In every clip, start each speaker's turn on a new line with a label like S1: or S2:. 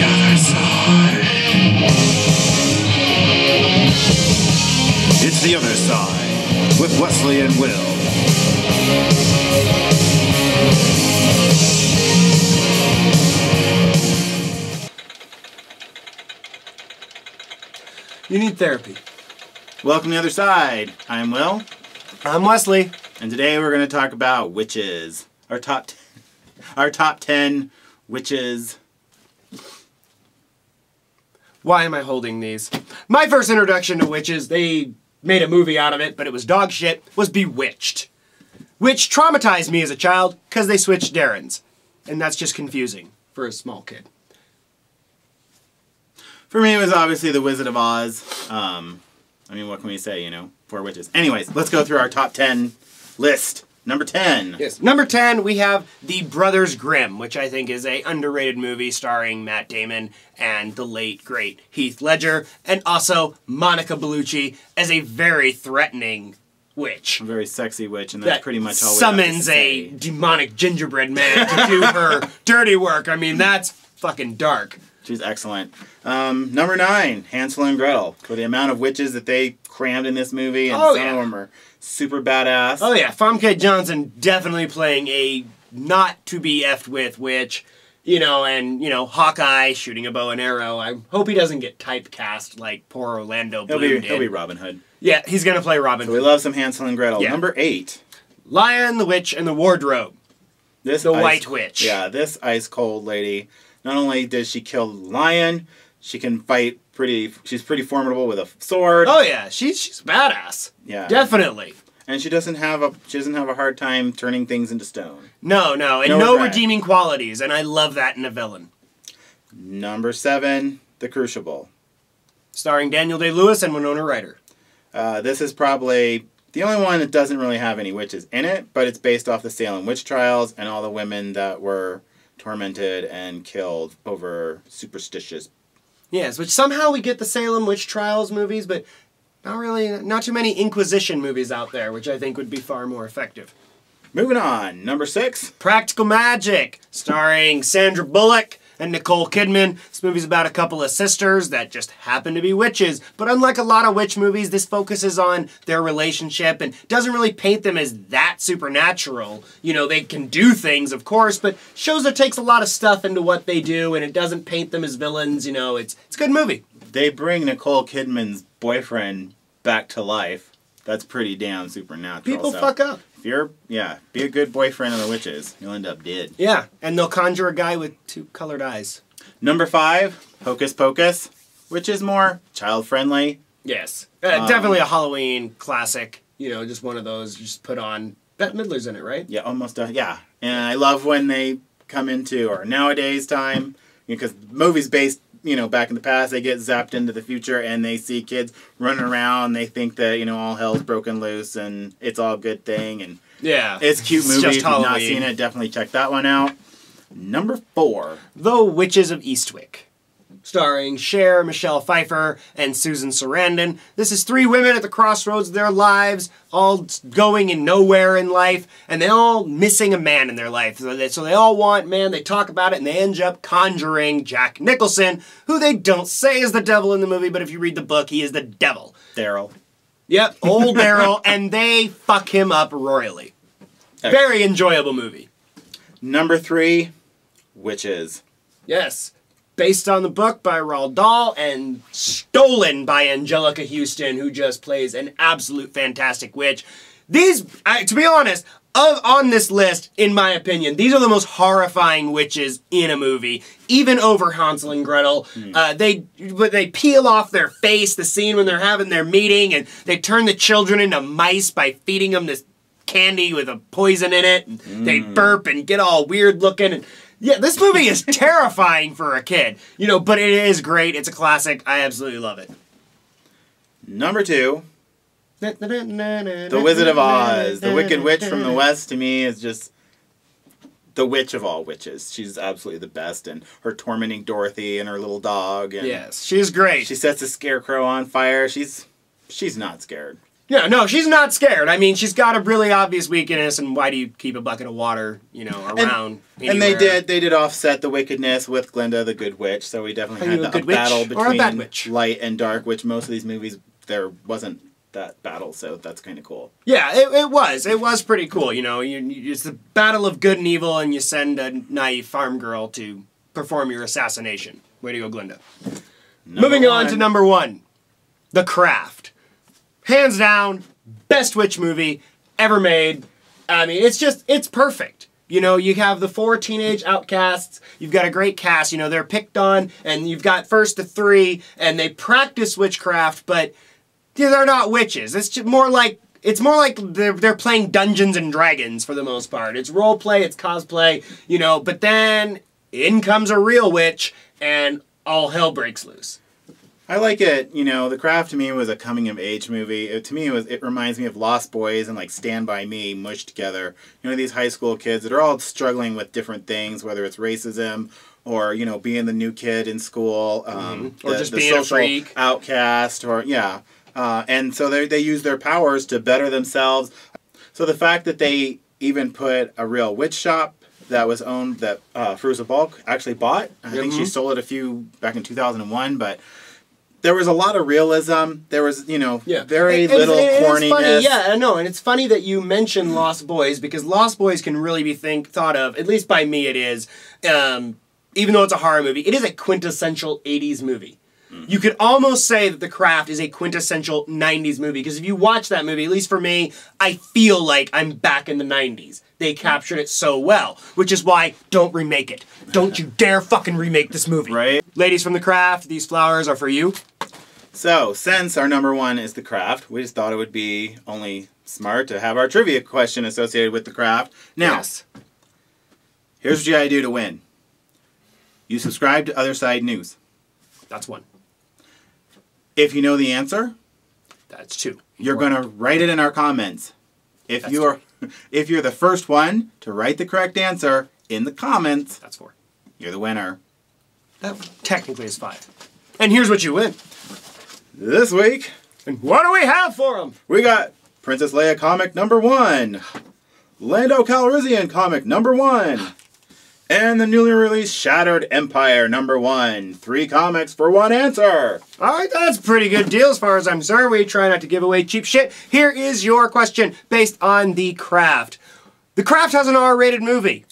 S1: other side. It's The Other Side with Wesley and Will.
S2: You need therapy.
S3: Welcome to The Other Side. I'm Will.
S2: I'm Wesley.
S3: And today we're going to talk about witches. Our top 10 witches.
S2: Why am I holding these? My first introduction to witches, they made a movie out of it, but it was dog shit, was Bewitched. Which traumatized me as a child, because they switched Darrens. And that's just confusing for a small kid.
S3: For me, it was obviously The Wizard of Oz. I mean, what can we say, you know? 4 witches. Anyways, let's go through our top 10 list. Number 10.
S2: Yes. Number 10, we have The Brothers Grimm, which I think is a underrated movie starring Matt Damon and the late, great Heath Ledger, and also Monica Bellucci as a very threatening witch.
S3: A very sexy witch, and that's pretty much all we
S2: summons
S3: have to say.
S2: a demonic gingerbread man to do her dirty work. I mean, that's fucking dark.
S3: She's excellent. Number 9, Hansel and Gretel. For the amount of witches that they crammed in this movie, and some of them are super badass.
S2: Oh yeah, Famke Johnson definitely playing a not-to-be-effed with witch. You know, and, you know, Hawkeye shooting a bow and arrow. I hope he doesn't get typecast like poor Orlando Bloom did.
S3: He'll be Robin Hood.
S2: Yeah, he's going to play Robin
S3: So
S2: Hood.
S3: we love some Hansel and Gretel.
S2: Yeah.
S3: Number 8.
S2: Lion, the Witch, and the Wardrobe. The White Witch.
S3: Yeah, this ice-cold lady. Not only does she kill the lion, she can fight she's pretty formidable with a sword.
S2: Oh yeah, she's badass.
S3: Yeah.
S2: Definitely.
S3: And she doesn't have a hard time turning things into stone.
S2: No, and no redeeming qualities, and I love that in a villain.
S3: Number 7, The Crucible.
S2: Starring Daniel Day-Lewis and Winona Ryder.
S3: This is probably the only one that doesn't really have any witches in it, but it's based off the Salem witch trials and all the women that were tormented and killed over superstitious.
S2: Yes, which somehow we get the Salem witch trials movies, but not too many Inquisition movies out there, which I think would be far more effective.
S3: Moving on, number 6.
S2: Practical Magic, starring Sandra Bullock and Nicole Kidman. This movie's about a couple of sisters that just happen to be witches. But unlike a lot of witch movies, this focuses on their relationship and doesn't really paint them as that supernatural. You know, they can do things, of course, but shows it takes a lot of stuff into what they do, and it doesn't paint them as villains. You know, it's a good movie.
S3: They bring Nicole Kidman's boyfriend back to life. That's pretty damn supernatural.
S2: People fuck up.
S3: Be a good boyfriend of the witches. You'll end up dead.
S2: Yeah, and they'll conjure a guy with 2 colored eyes.
S3: Number 5, Hocus Pocus, which is more child-friendly.
S2: Yes. Definitely a Halloween classic. You know, just one of those just put on. Bette Midler's in it, right?
S3: Yeah, almost. Yeah. And I love when they come into, or nowadays time, because movies based, you know, back in the past, they get zapped into the future and they see kids running around. They think that, you know, all hell's broken loose and it's all a good thing. And
S2: yeah,
S3: it's a cute movie.
S2: Just
S3: if you've not
S2: Halloween.
S3: seen it, definitely check that one out. Number 4.
S2: The Witches of Eastwick. Starring Cher, Michelle Pfeiffer, and Susan Sarandon. This is 3 women at the crossroads of their lives, all going in nowhere in life, and they all missing a man in their life. So they all want man, they talk about it, and they end up conjuring Jack Nicholson, who they don't say is the devil in the movie, but if you read the book, he is the devil.
S3: Daryl.
S2: Yep, old Daryl, and they fuck him up royally. Very enjoyable movie.
S3: Number 3, Witches.
S2: Yes. Based on the book by Roald Dahl and stolen by Angelica Houston, who just plays an absolute fantastic witch. To be honest, on this list, in my opinion, these are the most horrifying witches in a movie, even over Hansel and Gretel. They peel off their face, the scene when they're having their meeting, and they turn the children into mice by feeding them this candy with a poison in it, and they burp and get all weird looking, and yeah, this movie is terrifying for a kid, you know, but it is great. It's a classic. I absolutely love it.
S3: Number 2, The Wizard of Oz. The Wicked Witch from the West, to me, is just the witch of all witches. She's absolutely the best, and her tormenting Dorothy and her little dog. And
S2: yes, she's great.
S3: She sets a scarecrow on fire. She's not scared.
S2: Yeah, no, she's not scared. I mean, she's got a really obvious weakness, and why do you keep a bucket of water, around?
S3: And they did offset the wickedness with Glinda the Good Witch, so we definitely had a battle between light and dark, which most of these movies, there wasn't that battle, so that's kind of cool.
S2: Yeah, it was pretty cool. It's the battle of good and evil, and you send a naive farm girl to perform your assassination. Way to go, Glinda. Moving on to number 1, The Craft. Hands down, best witch movie ever made. I mean, it's perfect. You have the 4 teenage outcasts. You've got a great cast. They're picked on, and you've got first to 3, and they practice witchcraft, but they're not witches. It's just more like they're playing Dungeons and Dragons for the most part. It's role play, it's cosplay, but then in comes a real witch, and all hell breaks loose.
S3: I like it. The Craft to me was a coming-of-age movie. It reminds me of Lost Boys and like Stand By Me mushed together. These high school kids that are all struggling with different things, whether it's racism or being the new kid in school,
S2: or just being a freak,
S3: outcast, or and so they use their powers to better themselves. So the fact that they even put a real witch shop that was owned that Crucible actually bought. I think she sold it back in 2001, but. There was a lot of realism. There was, very little corniness.
S2: Funny, yeah, I know. And it's funny that you mention Lost Boys, because Lost Boys can really be thought of, at least by me it is, even though it's a horror movie, it is a quintessential 80s movie. You could almost say that The Craft is a quintessential 90s movie, because if you watch that movie, at least for me, I feel like I'm back in the 90s. They captured it so well, which is why don't remake it. Don't you dare fucking remake this movie.
S3: Right?
S2: Ladies from The Craft, these flowers are for you.
S3: So, since our number 1 is The Craft, we just thought it would be only smart to have our trivia question associated with The Craft. Now, here's what you gotta do to win. You subscribe to Other Side News.
S2: That's 1. If
S3: you know the answer,
S2: that's 2.
S3: You're gonna write it in our comments. If you're the first one to write the correct answer in the comments,
S2: that's 4.
S3: You're the winner.
S2: That technically is 5. And here's what you win.
S3: This week,
S2: and what do we have for them?
S3: We got Princess Leia comic number 1, Lando Calrissian comic number 1, and the newly released Shattered Empire number 1. 3 comics for 1 answer.
S2: Alright, that's a pretty good deal as far as I'm concerned. We try not to give away cheap shit. Here is your question based on The Craft. The Craft has an R-rated movie.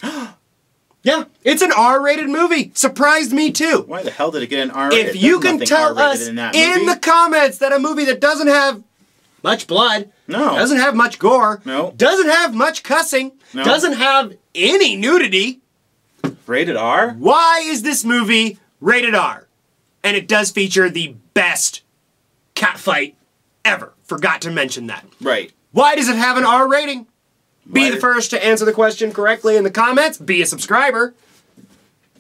S2: Yeah, it's an R-rated movie. Surprised me too.
S3: Why the hell did it get an R-rated?
S2: If you can tell us in the comments that a movie that doesn't have much blood, doesn't have much gore, doesn't have much cussing, doesn't have any nudity,
S3: rated R?
S2: Why is this movie rated R? And it does feature the best cat fight ever. Forgot to mention that.
S3: Right.
S2: Why does it have an R rating? Be the first to answer the question correctly in the comments. Be a subscriber.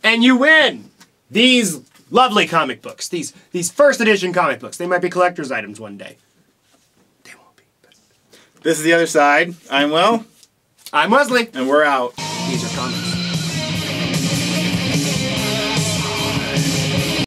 S2: And you win these lovely comic books. These first edition comic books. They might be collector's items one day. They won't be. But...
S3: This is The Other Side. I'm Will.
S2: I'm Wesley.
S3: And we're out.
S2: These are